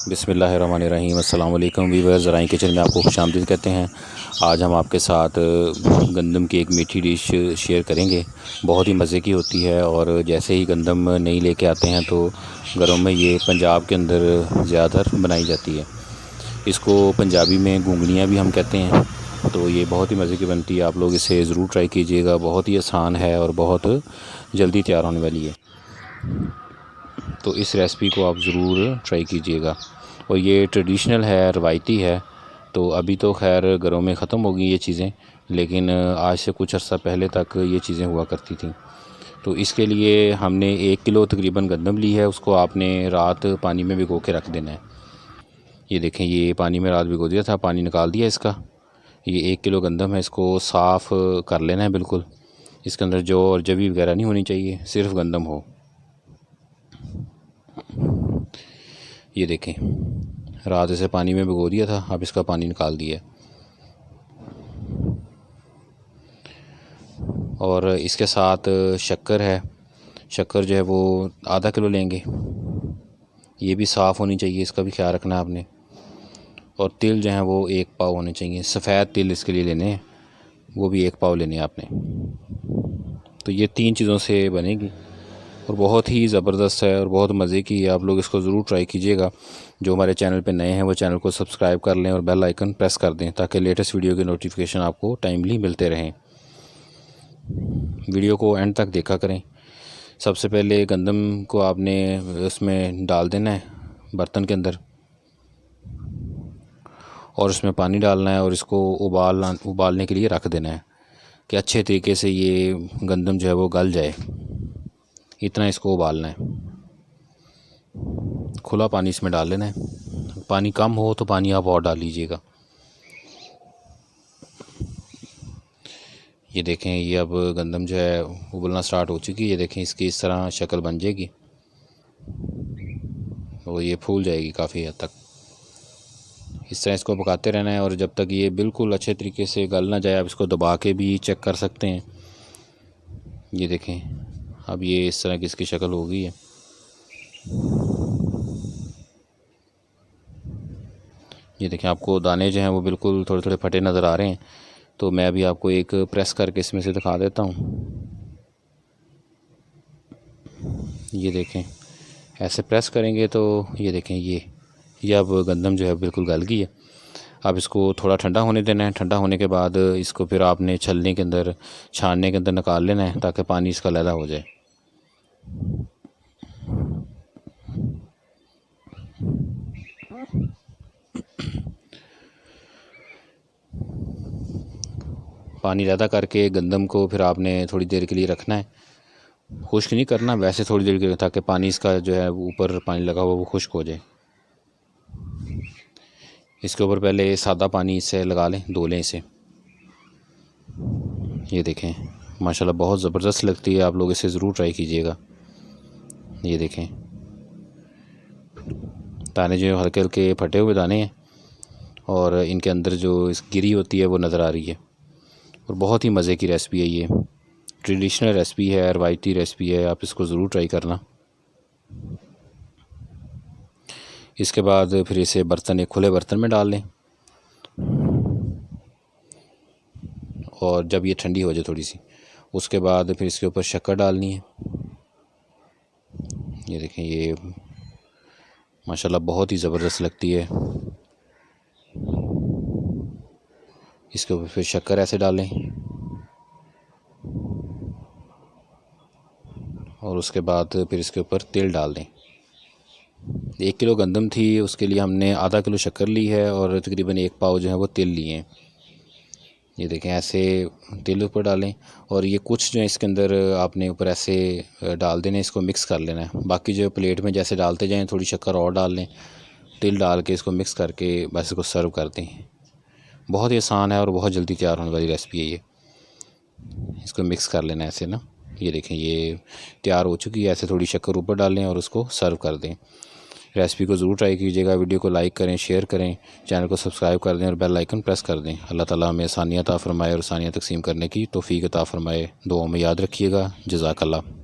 बिस्मिल्लाहिर्रहमानिर्रहीम। अस्सलाम वालेकुम वीवर्स, ज़राई किचन में आपको खुशामदीद कहते हैं। आज हम आपके साथ गंदम की एक मीठी डिश शेयर करेंगे। बहुत ही मज़े की होती है और जैसे ही गंदम नहीं लेके आते हैं तो घरों में ये पंजाब के अंदर ज़्यादातर बनाई जाती है। इसको पंजाबी में घुंगनियाँ भी हम कहते हैं। तो ये बहुत ही मज़े की बनती है। आप लोग इसे ज़रूर ट्राई कीजिएगा। बहुत ही आसान है और बहुत जल्दी तैयार होने वाली है। तो इस रेसिपी को आप ज़रूर ट्राई कीजिएगा। और ये ट्रेडिशनल है, रवायती है। तो अभी तो खैर घरों में ख़त्म हो गई ये चीज़ें, लेकिन आज से कुछ अर्सा पहले तक ये चीज़ें हुआ करती थी। तो इसके लिए हमने 1 किलो तकरीबन गंदम ली है। उसको आपने रात पानी में भिगो के रख देना है। ये देखें, ये पानी में रात भिगो दिया था, पानी निकाल दिया इसका। ये 1 किलो गंदम है, इसको साफ़ कर लेना है बिल्कुल। इसके अंदर जौ और जवी वगैरह नहीं होनी चाहिए, सिर्फ गंदम हो। ये देखें, रात इसे पानी में भिगो दिया था, अब इसका पानी निकाल दिया। और इसके साथ शक्कर है। शक्कर जो है वो आधा किलो लेंगे। ये भी साफ़ होनी चाहिए, इसका भी ख्याल रखना है आपने। और तिल जो है वो 1 पाव होने चाहिए। सफ़ेद तिल इसके लिए लेने हैं, वो भी 1 पाव लेने हैं आपने। तो ये 3 चीज़ों से बनेगी और बहुत ही ज़बरदस्त है और बहुत मज़े की है। आप लोग इसको ज़रूर ट्राई कीजिएगा। जो हमारे चैनल पे नए हैं वो चैनल को सब्सक्राइब कर लें और बेल आइकन प्रेस कर दें, ताकि लेटेस्ट वीडियो के नोटिफिकेशन आपको टाइमली मिलते रहें। वीडियो को एंड तक देखा करें। सबसे पहले गंदम को आपने उसमें डाल देना है बर्तन के अंदर, और उसमें पानी डालना है और इसको उबालने के लिए रख देना है कि अच्छे तरीके से ये गंदम जो है वो गल जाए। इतना इसको उबालना है। खुला पानी इसमें डाल लेना है। पानी कम हो तो पानी आप और डाल लीजिएगा। ये देखें, ये अब गंदम जो है उबलना स्टार्ट हो चुकी है। ये देखें, इसकी इस तरह शक्ल बन जाएगी और ये फूल जाएगी काफ़ी हद तक। इस तरह इसको पकाते रहना है और जब तक ये बिल्कुल अच्छे तरीके से गल ना जाए। आप इसको दबा के भी चेक कर सकते हैं। ये देखें, अब ये इस तरह की इसकी शक्ल हो गई है। ये देखें, आपको दाने जो हैं वो बिल्कुल थोड़े थोड़े फटे नज़र आ रहे हैं। तो मैं अभी आपको एक प्रेस करके इसमें से दिखा देता हूँ। ये देखें, ऐसे प्रेस करेंगे तो ये देखें, ये अब गंदम जो है बिल्कुल गल गई है। अब इसको थोड़ा ठंडा होने देना है। ठंडा होने के बाद इसको फिर आपने छलने के अंदर, छानने के अंदर निकाल लेना है, ताकि पानी इसका लैला हो जाए। पानी ज़्यादा करके गंदम को फिर आपने थोड़ी देर के लिए रखना है। खुश्क नहीं करना, वैसे थोड़ी देर के लिए, ताकि पानी इसका जो है ऊपर पानी लगा हुआ वो खुश्क हो जाए। इसके ऊपर पहले सादा पानी इससे लगा लें, धो लें इसे। ये देखें, माशाल्लाह बहुत ज़बरदस्त लगती है। आप लोग इसे ज़रूर ट्राई कीजिएगा। ये देखें, दाने जो हल्के हल्के फटे हुए दाने हैं और इनके अंदर जो इस गिरी होती है वो नज़र आ रही है। और बहुत ही मज़े की रेसिपी है। ये ट्रेडिशनल रेसिपी है, रवायती रेसिपी है। आप इसको ज़रूर ट्राई करना। इसके बाद फिर इसे बर्तन, एक खुले बर्तन में डाल लें और जब ये ठंडी हो जाए थोड़ी सी, उसके बाद फिर इसके ऊपर शक्कर डालनी है। ये देखें, ये माशाल्लाह बहुत ही ज़बरदस्त लगती है। इसके ऊपर फिर शक्कर ऐसे डालें और उसके बाद फिर इसके ऊपर तिल डाल दें। 1 किलो गंदम थी, उसके लिए हमने आधा किलो शक्कर ली है और तकरीबन 1 पाव जो है वो तिल लिए हैं। ये देखें, ऐसे तिल ऊपर डालें और ये कुछ जो है इसके अंदर आपने ऊपर ऐसे डाल देने, इसको मिक्स कर लेना है। बाकी जो प्लेट में जैसे डालते जाएं, थोड़ी शक्कर और डाल लें, तिल डाल के इसको मिक्स करके बस इसको सर्व कर दें। बहुत ही आसान है और बहुत जल्दी तैयार होने वाली रेसिपी है ये। इसको मिक्स कर लेना ऐसे ना। ये देखें, ये तैयार हो चुकी है। ऐसे थोड़ी शक्कर ऊपर डालें और उसको सर्व कर दें। रेसिपी को ज़रूर ट्राई कीजिएगा। वीडियो को लाइक करें, शेयर करें, चैनल को सब्सक्राइब कर दें और बेल आइकन प्रेस कर दें। अल्लाह ताला हमें आसानियाँ अता फ़रमाए और आसानियाँ तकसीम करने की तौफ़ीक अता फ़रमाए। दुआओं में याद रखिएगा। जज़ाकल्लाह।